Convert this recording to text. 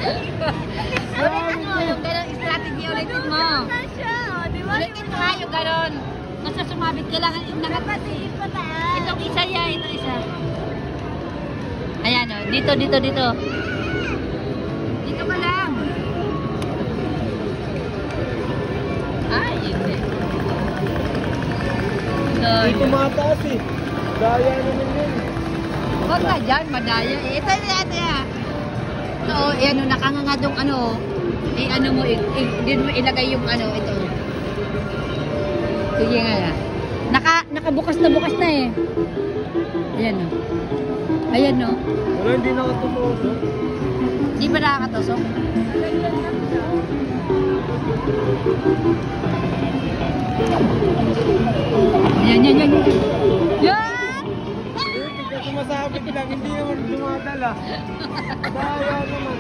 Ulitin mo, yung gano'n strategy ulitin mo. Ulitin mo nga yung gano'n. Basta sumabit, kailangan inangat kasi. Itong isa yan, itong isa. Ayan o, dito. Dito ka lang. Ay, hindi. Hindi tumataas eh. Daya naman yun. Huwag ka dyan, madaya. Ito yan. So, ayan o, nakangangadong ano. Ano mo, din mo ilagay yung ano, ito. Sige nga na. Nakabukas na eh. Ayan o. Ayan o. Wala, hindi nakatusok. Hindi ba nakakatusok? Yan! Yan! Sumasabit lang, hindi naman dumadala. Daya naman.